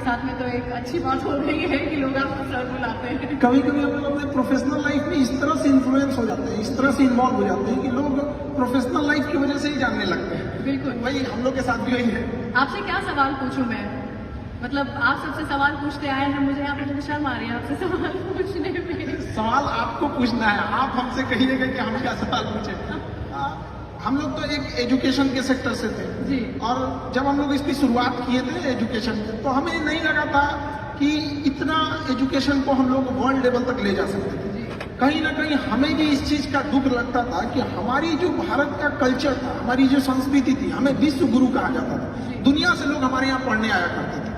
साथ में तो एक अच्छी बात हो गई है कि लोग आपको सर बुलाते हैं। कभी कभी हम लोग अपने प्रोफेशनल लाइफ में इस तरह से इन्फ्लुएंस हो जाते हैं, इस तरह से इन्वॉल्व हो जाते हैं कि लोग प्रोफेशनल लाइफ की वजह से ही जानने लगते हैं। बिल्कुल। वही हम लोग के साथ भी वही है। आपसे क्या सवाल पूछूं मैं? मतलब आप सबसे सवाल पूछते आए हैं, मुझे यहाँ पे तो शर्म आ रही है आपसे सवाल पूछने में। सवाल आपको पूछना है, आप हमसे कहिएगा कि हम क्या सवाल पूछे। हम लोग तो एक एजुकेशन के सेक्टर से थे जी। और जब हम लोग इसकी शुरुआत किए थे एजुकेशन में, तो हमें नहीं लगा था कि इतना एजुकेशन को हम लोग वर्ल्ड लेवल तक ले जा सकते थे। कहीं ना कहीं हमें भी इस चीज का दुख लगता था कि हमारी जो भारत का कल्चर था, हमारी जो संस्कृति थी, हमें विश्व गुरु कहा जाता था। दुनिया से लोग हमारे यहाँ पढ़ने आया करते थे।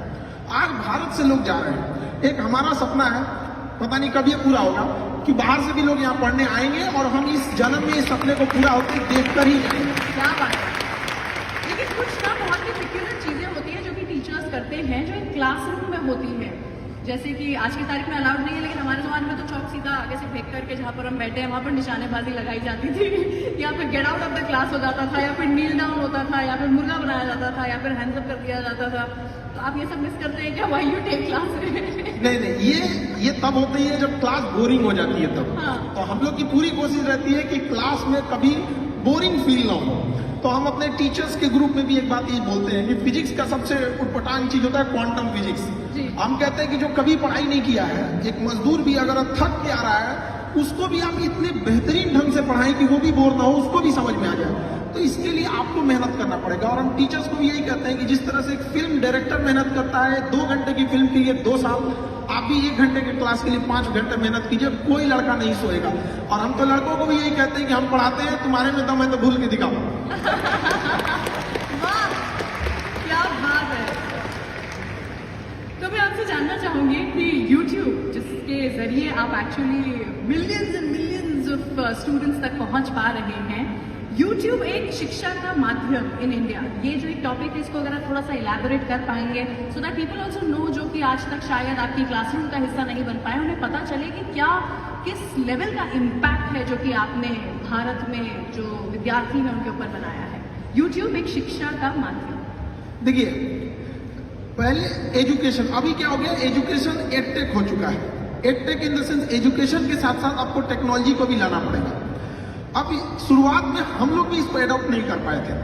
आज भारत से लोग जा रहे हैं। एक हमारा सपना है, पता नहीं कब ये पूरा होगा, कि बाहर से भी लोग यहाँ पढ़ने आएंगे और हम इस जन्म में इस सपने को पूरा होते देखकर ही जाएंगे। क्या बात है। लेकिन कुछ ना बहुत ही पेक्युलर चीजें होती हैं जो कि टीचर्स करते हैं, जो एक क्लासरूम में होती है। जैसे कि आज की तारीख में अलाउड नहीं है, लेकिन हमारे जमाने में तो चौक सीधा आगे से फेंक करके जहाँ पर हम बैठे हैं वहाँ पर निशानेबाजी लगाई जाती थी, या फिर get out of the class हो जाता था, या फिर नील डाउन होता था, या फिर मुर्गा बनाया जाता था, या फिर हैंड्स अप कर दिया जाता था। तो आप ये सब मिस करते हैं क्या? Why you take class? नहीं, ये तब होती है जब क्लास बोरिंग हो जाती है तब। हाँ। तो हम लोग की पूरी कोशिश रहती है कि क्लास में कभी बोरिंग फील ना हो। तो हम अपने टीचर्स के ग्रुप में भी एक बात ये बोलते हैं कि फिजिक्स का सबसे उटपटांग चीज होता है क्वांटम फिजिक्स। हम कहते हैं कि जो कभी पढ़ाई नहीं किया है, एक मजदूर भी अगर थक के आ रहा है, उसको भी आप इतने बेहतरीन ढंग से पढ़ाएं कि वो भी बोर ना हो, उसको भी समझ में आ जाए। तो इसके लिए आपको मेहनत करना पड़ेगा। और हम टीचर्स को भी यही कहते हैं कि जिस तरह से एक फिल्म डायरेक्टर मेहनत करता है 2 घंटे की फिल्म के लिए 2 साल, आप भी 1 घंटे की क्लास के लिए 5 घंटे मेहनत कीजिए। कोई लड़का नहीं सोएगा। और हम तो लड़कों को भी यही कहते हैं कि हम पढ़ाते हैं, तुम्हारे में दम है तो भूल के दिखाओ। वाह, क्या बात है। तो मैं आपसे जानना चाहूंगी कि YouTube, जिसके जरिए आप actually millions and millions of students तक पहुंच पा रहे हैं, YouTube एक शिक्षा का माध्यम इन इंडिया, ये जो एक टॉपिक है इसको अगर आप थोड़ा सा इलैबोरेट कर पाएंगे so that people also know, जो कि आज तक शायद आपकी क्लासरूम का हिस्सा नहीं बन पाए, उन्हें पता चले कि क्या किस लेवल का इम्पैक्ट है जो कि आपने भारत में जो विद्यार्थी हैं उनके ऊपर बनाया है। YouTube एक शिक्षा का माध्यम। देखिए, पहले एजुकेशन, अभी क्या हो गया, एजुकेशन एडटेक हो चुका है। Edtech in the sense education के साथ साथ आपको टेक्नोलॉजी को भी लाना पड़ेगा। अब शुरुआत में हम लोग भी इसको एडॉप्ट नहीं कर पाए थे।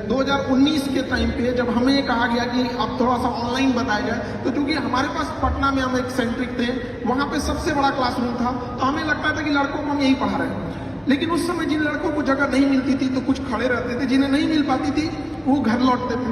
2019 के टाइम पे जब हमें कहा गया कि अब थोड़ा सा ऑनलाइन बताया जाए, तो चूंकि हमारे पास पटना में हम एक सेंट्रिक थे, वहाँ पे सबसे बड़ा क्लासरूम था, तो हमें लगता था कि लड़कों को हम यही पढ़ा रहे हैं। लेकिन उस समय जिन लड़कों को जगह नहीं मिलती थी तो कुछ खड़े रहते थे, जिन्हें नहीं मिल पाती थी वो घर लौटते थे।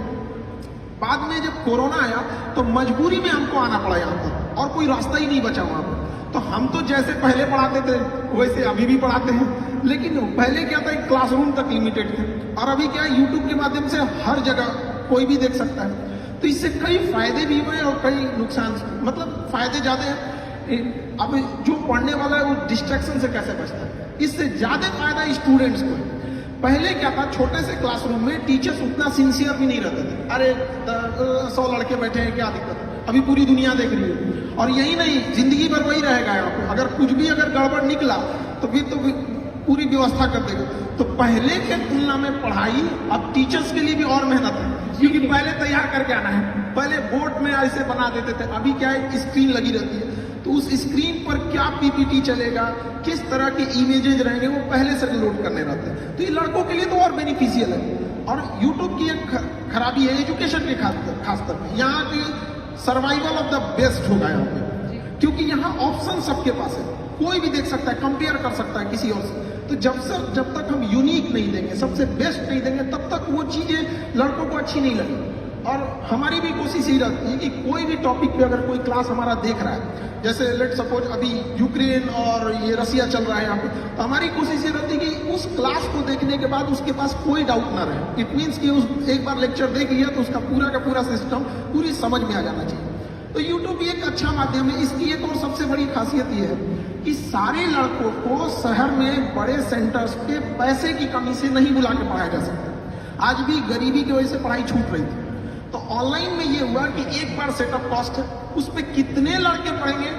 बाद में जब कोरोना आया तो मजबूरी में हमको आना पड़ा यहाँ पर, और कोई रास्ता ही नहीं बचा वहाँ पर। तो हम तो जैसे पहले पढ़ाते थे वैसे अभी भी पढ़ाते हैं, लेकिन पहले क्या था, एक क्लासरूम तक लिमिटेड थे, और अभी क्या है, यूट्यूब के माध्यम से हर जगह कोई भी देख सकता है। तो इससे कई फायदे भी हुए और कई नुकसान, मतलब फायदे ज्यादा है। अब जो पढ़ने वाला है वो डिस्ट्रैक्शन से कैसे बचता है, इससे ज्यादा फायदा स्टूडेंट्स को। पहले क्या था, छोटे से क्लासरूम में टीचर्स उतना सिंसियर भी नहीं रहते थे। अरे 100 लड़के बैठे हैं, क्या दिक्कत है, अभी पूरी दुनिया देख रही है। और यही नहीं, जिंदगी भर वही रहेगा यहाँ पे। अगर कुछ भी अगर गड़बड़ निकला तो फिर तो पूरी व्यवस्था कर देगा। तो पहले के तुलना में पढ़ाई अब टीचर्स के लिए भी और मेहनत है, क्योंकि पहले तैयार करके आना है। पहले बोर्ड में ऐसे बना देते थे, अभी क्या है, स्क्रीन लगी रहती है, तो उस स्क्रीन पर क्या पीपीटी चलेगा, किस तरह के इमेजेस रहेंगे, वो पहले से लोड करने रहते हैं। तो ये लड़कों के लिए तो और बेनिफिशियल है। और यूट्यूब की एक खराबी है एजुकेशन के खासतौर पर, यहाँ की सर्वाइवल ऑफ द बेस्ट होगा यहाँ पे, क्योंकि यहाँ ऑप्शन सबके पास है, कोई भी देख सकता है, कंपेयर कर सकता है किसी और से। तो जब तक हम यूनिक नहीं देंगे, सबसे बेस्ट नहीं देंगे, तब तक वो चीजें लड़कों को अच्छी नहीं लगेगी। और हमारी भी कोशिश ही रहती है कि कोई भी टॉपिक पे अगर कोई क्लास हमारा देख रहा है, जैसे लेट सपोज अभी यूक्रेन और ये रसिया चल रहा है यहाँ पे, तो हमारी कोशिश ये रहती है कि उस क्लास को देखने के बाद उसके पास कोई डाउट ना रहे। इट मीन्स कि उस एक बार लेक्चर देख लिया तो उसका पूरा का पूरा सिस्टम पूरी समझ में आ जाना चाहिए। तो यूट्यूब भी एक अच्छा माध्यम है। इसकी एक और सबसे बड़ी खासियत ये है कि सारे लड़कों को शहर में बड़े सेंटर्स पे पैसे की कमी से नहीं बुला के पढ़ाया जा सकता। आज भी गरीबी की वजह से पढ़ाई छूट रही थी। तो ऑनलाइन में ये हुआ कि एक बार सेटअप कॉस्ट है, उस पर कितने लड़के पढ़ेंगे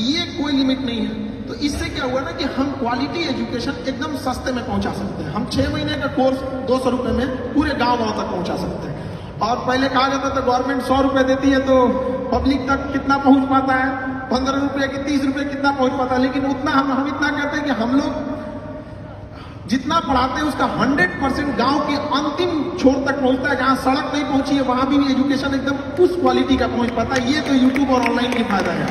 ये कोई लिमिट नहीं है। तो इससे क्या हुआ ना कि हम क्वालिटी एजुकेशन एकदम सस्ते में पहुंचा सकते हैं। हम 6 महीने का कोर्स 200 रुपए में पूरे गांव तक पहुंचा सकते हैं। और पहले कहा जाता था गवर्नमेंट 100 रुपए देती है तो पब्लिक तक कितना पहुंच पाता है, 15 रुपए की 30 रुपए कितना पहुंच पाता है। लेकिन उतना हम इतना कहते हैं कि हम लोग जितना पढ़ाते हैं उसका 100% गांव के अंतिम छोर तक पहुंचता है। जहां सड़क नहीं पहुंची है वहां भी एजुकेशन एकदम उस क्वालिटी का पहुंच पाता है। ये तो यूट्यूब और ऑनलाइन की फायदा है।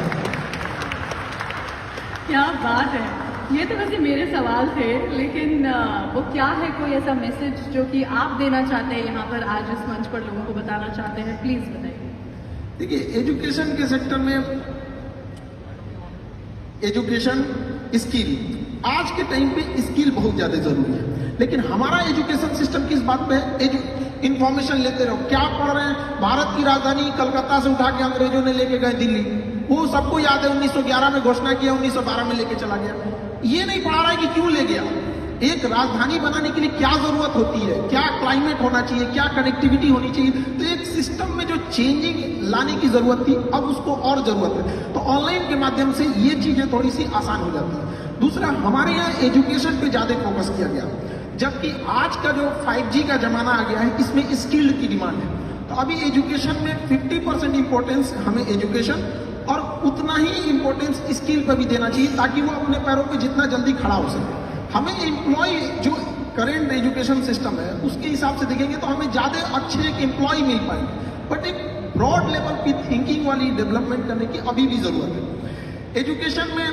क्या बात है। ये तो वैसे मेरे सवाल थे, लेकिन वो क्या है, कोई ऐसा मैसेज जो कि आप देना चाहते हैं यहाँ पर आज इस मंच पर लोगों को बताना चाहते हैं, प्लीज बताइए। देखिए, एजुकेशन के सेक्टर में एजुकेशन स्किल, आज के टाइम पे स्किल बहुत ज्यादा जरूरी है। लेकिन हमारा एजुकेशन सिस्टम किस बात पे है, इंफॉर्मेशन लेते रहो। क्या पढ़ रहे हैं, भारत की राजधानी कलकत्ता से उठा के अंग्रेजों ने लेके गए दिल्ली, वो सबको याद है। 1911 में घोषणा किया, 1912 में लेके चला गया। ये नहीं पढ़ा रहा है कि क्यों ले गया। एक राजधानी बनाने के लिए क्या जरूरत होती है, क्या क्लाइमेट होना चाहिए, क्या कनेक्टिविटी होनी चाहिए। तो एक सिस्टम में जो चेंजिंग लाने की जरूरत थी, अब उसको और जरूरत है। तो ऑनलाइन के माध्यम से ये चीजें थोड़ी सी आसान हो जाती है। दूसरा, हमारे यहाँ एजुकेशन पे ज्यादा फोकस किया गया, जबकि आज का जो 5G का जमाना आ गया है, इसमें स्किल्ड की डिमांड है। तो अभी एजुकेशन में 50% इंपॉर्टेंस हमें एजुकेशन और उतना ही इंपॉर्टेंस स्किल पर भी देना चाहिए, ताकि वो अपने पैरों पे जितना जल्दी खड़ा हो सके। हमें एम्प्लॉय जो करेंट एजुकेशन सिस्टम है उसके हिसाब से देखेंगे तो हमें ज्यादा अच्छे एक एम्प्लॉय मिल पाएंगे, बट एक ब्रॉड लेवल की थिंकिंग वाली डेवलपमेंट करने की अभी भी जरूरत है। एजुकेशन में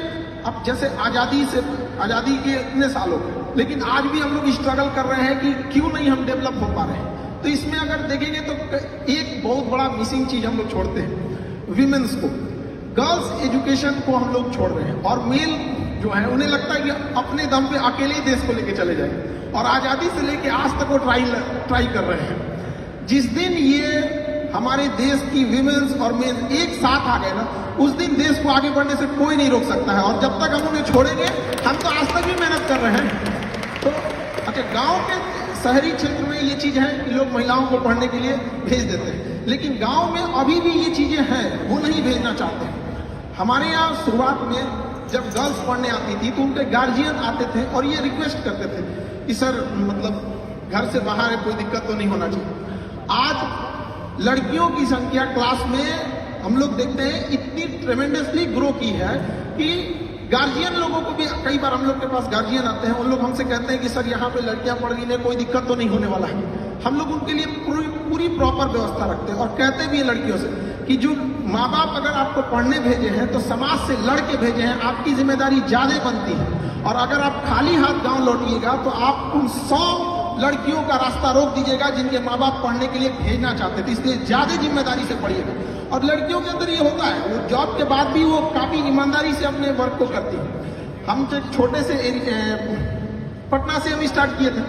अब जैसे आजादी के इतने साल हो गए, लेकिन आज भी हम लोग स्ट्रगल कर रहे हैं कि क्यों नहीं हम डेवलप हो पा रहे हैं। तो इसमें अगर देखेंगे तो एक बहुत बड़ा मिसिंग चीज हम लोग छोड़ते हैं, विमेन्स को, गर्ल्स एजुकेशन को हम लोग छोड़ रहे हैं। और मेल जो है उन्हें लगता है कि अपने दम पे अकेले ही देश को लेके चले जाए, और आजादी से लेके आज तक वो ट्राई कर रहे हैं। जिस दिन ये हमारे देश की विमेन्स और मेन एक साथ आ गए ना, उस दिन देश को आगे बढ़ने से कोई नहीं रोक सकता है। और जब तक हम उन्हें छोड़ेंगे, हम तो आज तक भी मेहनत कर रहे हैं। तो अच्छा, गांव के शहरी क्षेत्र में ये चीज है कि लोग महिलाओं को पढ़ने के लिए भेज देते हैं, लेकिन गांव में अभी भी ये चीजें हैं, वो नहीं भेजना चाहते हैं। हमारे यहाँ शुरुआत में जब गर्ल्स पढ़ने आती थी तो उनके गार्जियन आते थे और ये रिक्वेस्ट करते थे कि सर मतलब घर से बाहर है, कोई दिक्कत तो नहीं होना चाहिए। आज लड़कियों की संख्या क्लास में हम लोग देखते हैं इतनी ट्रेमेंडसली ग्रो की है कि गार्जियन लोगों को भी, कई बार हम लोग के पास गार्जियन आते हैं, उन लोग हमसे कहते हैं कि सर यहाँ पे लड़कियां पढ़ रही हैं, कोई दिक्कत तो नहीं होने वाला है। हम लोग उनके लिए पूरी प्रॉपर व्यवस्था रखते हैं और कहते भी हैं लड़कियों से कि जो माँ बाप अगर आपको पढ़ने भेजे हैं तो समाज से लड़के भेजे हैं, आपकी जिम्मेदारी ज्यादा बनती है। और अगर आप खाली हाथ गांव लौटिएगा तो आप उन 100 लड़कियों का रास्ता रोक दीजिएगा जिनके माँ बाप पढ़ने के लिए भेजना चाहते थे। इसलिए ज्यादा जिम्मेदारी से पढ़िएगा। और लड़कियों के अंदर ये होता है, वो जॉब के बाद भी वो काफी ईमानदारी से अपने वर्क को करती है। हम जब छोटे से पटना से हम स्टार्ट किए थे,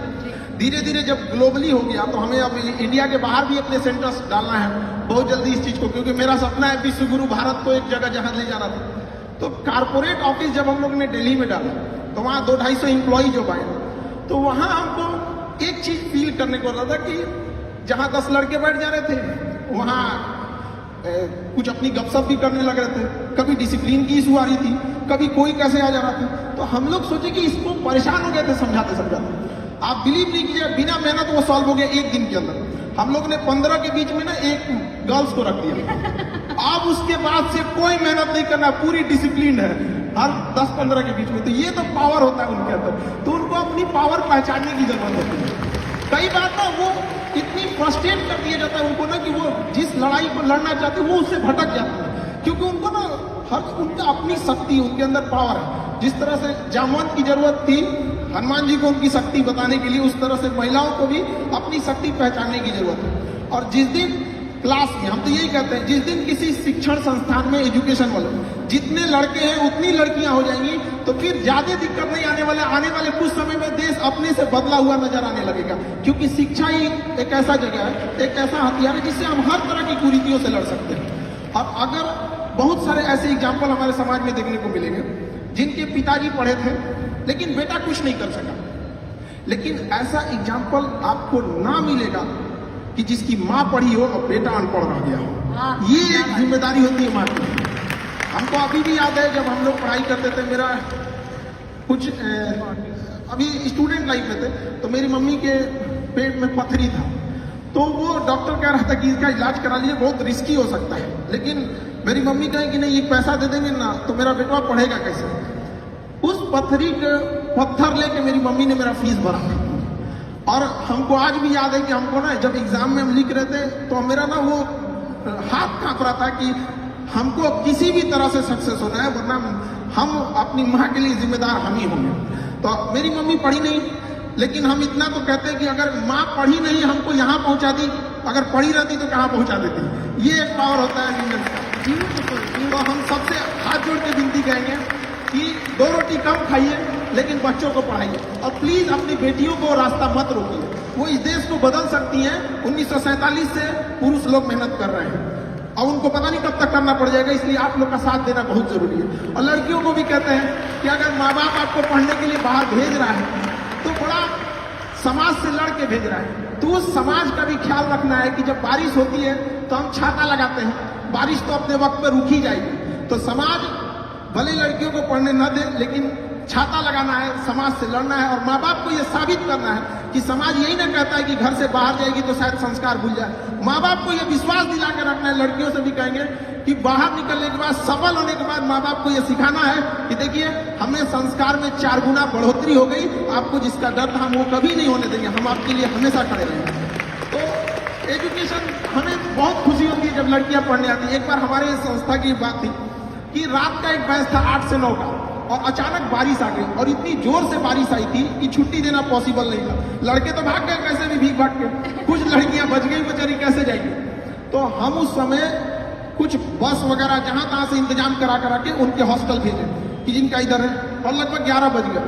धीरे धीरे जब ग्लोबली हो गया तो हमें अब इंडिया के बाहर भी अपने सेंटर्स डालना है बहुत जल्दी इस चीज को, क्योंकि मेरा सपना है विश्व गुरु भारत को एक जगह जहां ले जाना था। तो कारपोरेट ऑफिस जब हम लोग ने दिल्ली में डाला तो वहां 200-250 एम्प्लॉय जो आए, तो वहां हमको एक चीज फील करने को रहा था कि जहां 10 लड़के बैठ जा रहे थे वहां कुछ अपनी गपशप भी करने लग रहे थे, कभी डिसिप्लिन की इशू आ रही थी, कभी कोई कैसे आ जा रहा था। तो हम लोग सोचे कि इसको परेशान हो गए थे समझाते समझाते। आप बिलीव नहीं कीजिए, बिना मेहनत वो सॉल्व हो गया एक दिन के अंदर। हम लोग ने 15 के बीच में ना एक गर्ल्स को रख दिया। अब उसके बाद से कोई मेहनत नहीं करना, पूरी डिसिप्लिन है हर 10-15 के बीच में। तो ये तो पावर होता है उनके अंदर, तो उनको अपनी पावर पहचानने की जरूरत होती है। कई बार ना वो इतनी फ्रस्ट्रेट कर दिया जाता है उनको ना कि वो जिस लड़ाई को लड़ना चाहते हैं वो उससे भटक जाते हैं, क्योंकि उनको ना उनका अपनी शक्ति, उनके अंदर पावर है। जिस तरह से जामवंत की जरूरत थी हनुमान जी को उनकी शक्ति बताने के लिए, उस तरह से महिलाओं को भी अपनी शक्ति पहचानने की जरूरत है। और जिस दिन क्लास में, हम तो यही कहते हैं, जिस दिन किसी शिक्षण संस्थान में एजुकेशन वाले जितने लड़के हैं उतनी लड़कियां हो जाएंगी, तो फिर ज्यादा दिक्कत नहीं आने वाले कुछ समय में देश अपने से बदला हुआ नजर आने लगेगा। क्योंकि शिक्षा ही एक ऐसा जगह है, एक ऐसा हथियार है जिससे हम हर तरह की कुरीतियों से लड़ सकते हैं। और अगर बहुत सारे ऐसे एग्जाम्पल हमारे समाज में देखने को मिलेंगे जिनके पिताजी पढ़े थे लेकिन बेटा कुछ नहीं कर सका, लेकिन ऐसा एग्जाम्पल आपको ना मिलेगा कि जिसकी माँ पढ़ी हो और बेटा अनपढ़ रह गया हो। ये एक जिम्मेदारी होती है माँ की। हमको अभी भी याद है जब हम लोग पढ़ाई करते थे, मेरा कुछ अभी स्टूडेंट लाइफ में थे, तो मेरी मम्मी के पेट में पथरी था। तो वो डॉक्टर कह रहा था कि इसका इलाज करा लीजिए, बहुत रिस्की हो सकता है। लेकिन मेरी मम्मी कहे कि नहीं, ये पैसा दे देंगे ना तो मेरा बेटवा पढ़ेगा कैसे। उस पत्थर लेके मेरी मम्मी ने मेरा फीस भरा। और हमको आज भी याद है कि हमको ना जब एग्जाम में हम लिख रहे थे तो मेरा ना वो हाथ कांप रहा था कि हमको किसी भी तरह से सक्सेस होना है, वरना हम अपनी माँ के लिए जिम्मेदार हम ही होंगे। तो मेरी मम्मी पढ़ी नहीं, लेकिन हम इतना तो कहते हैं कि अगर माँ पढ़ी नहीं हमको यहाँ पहुंचा दी, अगर पढ़ी रहती तो कहाँ पहुंचा देती। ये एक पावर होता है इंडियंस का। तो हम सबसे हाथ जोड़ के विनती करेंगे कि 2 रोटी कम खाइए लेकिन बच्चों को पढ़ाइए, और प्लीज अपनी बेटियों को रास्ता मत रोकिए। वो इस देश को बदल सकती हैं। 1947 से पुरुष लोग मेहनत कर रहे हैं और उनको पता नहीं कब तक करना पड़ जाएगा, इसलिए आप लोग का साथ देना बहुत जरूरी है। और लड़कियों को भी कहते हैं कि अगर माँ बाप आपको पढ़ने के लिए बाहर भेज रहा है तो बड़ा समाज से लड़ के भेज रहा है, तो उस समाज का भी ख्याल रखना है कि जब बारिश होती है तो हम छाता लगाते हैं, बारिश तो अपने वक्त पर रुक ही जाएगी। तो समाज भले लड़कियों को पढ़ने न दे, लेकिन छाता लगाना है, समाज से लड़ना है। और माँ बाप को यह साबित करना है कि समाज यही ना कहता है कि घर से बाहर जाएगी तो शायद संस्कार भूल जाए। माँ बाप को यह विश्वास दिला कर रखना है। लड़कियों से भी कहेंगे कि बाहर निकलने के बाद, सफल होने के बाद माँ बाप को यह सिखाना है कि देखिए हमें संस्कार में 4 गुना बढ़ोतरी हो गई, आपको जिसका डर था हम वो कभी नहीं होने देंगे, हम आपके लिए हमेशा खड़े रहेंगे। तो एजुकेशन, हमें बहुत खुशी होती है जब लड़कियां पढ़ने आती है। एक बार हमारे संस्था की बात थी कि रात का एक बैच था 8 से 9 का, और अचानक बारिश आ गई और इतनी जोर से बारिश आई थी कि छुट्टी देना पॉसिबल नहीं था। लड़के तो भाग गए कैसे भी भीग भाग के, कुछ लड़कियां बच गई, बेचारी कैसे जाएंगी। तो हम उस समय कुछ बस वगैरह जहां तहां से इंतजाम करा के उनके हॉस्टल भेजे कि जिनका इधर है, और लगभग 11 बज गए।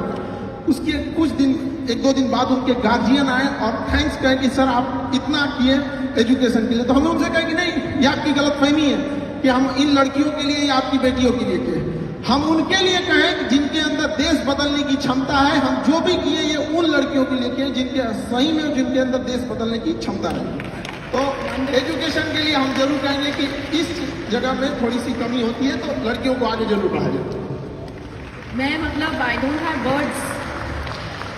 उसके कुछ दिन, 1-2 दिन बाद उनके गार्जियन आए और थैंक्स कहे कि सर आप इतना किए एजुकेशन के लिए। तो हमें उनसे कहे कि नहीं, ये आपकी गलतफहमी है कि हम इन लड़कियों के लिए या आपकी बेटियों के लिए किए। हम उनके लिए कहें जिनके अंदर देश बदलने की क्षमता है। हम जो भी किए ये उन लड़कियों के लिए किए जिनके सही में, जिनके अंदर देश बदलने की क्षमता है। तो एजुकेशन के लिए हम जरूर कहेंगे कि इस जगह में थोड़ी सी कमी होती है, तो लड़कियों को आगे जरूर बढ़ाया जाए। मैं मतलब आई डोंट हैव वर्ड्स,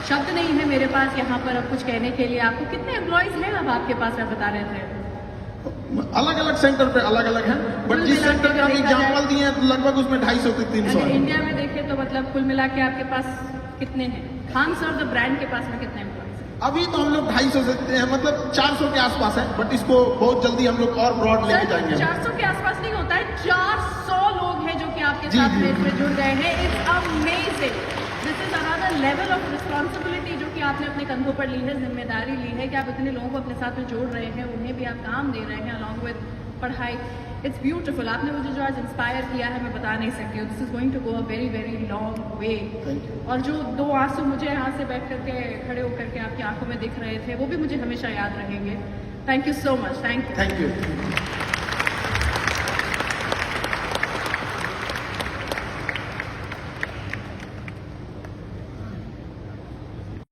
शब्द नहीं है मेरे पास यहाँ पर अब कुछ कहने के लिए। आपको कितने एम्प्लॉइज हैं अब आपके पास, आप बता रहे थे? अलग अलग सेंटर पे अलग अलग है, बट जिस सेंटर का हम एग्जाम्पल दिए हैं तो लगभग उसमें 250 से 300 है। इंडिया में देखें तो मतलब कुल मिला के आपके पास कितने हैं? खान सर द ब्रांड के पास में कितने एम्प्लॉइज? अभी तो हम लोग 250 से हैं, मतलब 400 के आसपास है, बट इसको बहुत जल्दी हम लोग और ब्रॉड लेके जाएंगे। 400 के आसपास नहीं होता है, 400 लोग हैं जो कि आपके साथ में इसमें जुड़ गए हैं। It's amazing. This is another level of responsibility जो कि आपने अपने कंधों पर ली है, जिम्मेदारी ली है कि आप इतने लोगों को अपने साथ में जोड़ रहे हैं, उन्हें भी आप काम दे रहे हैं अलॉन्ग विद पढ़ाई। It's beautiful. आपने मुझे जो आज इंस्पायर किया है मैं बता नहीं सकती हूँ। This is going to go a very very long way. और जो 2 आंसू मुझे यहाँ से बैठ करके खड़े होकर के आपकी आंखों में दिख रहे थे वो भी मुझे हमेशा याद रहेंगे। Thank you so much. Thank you.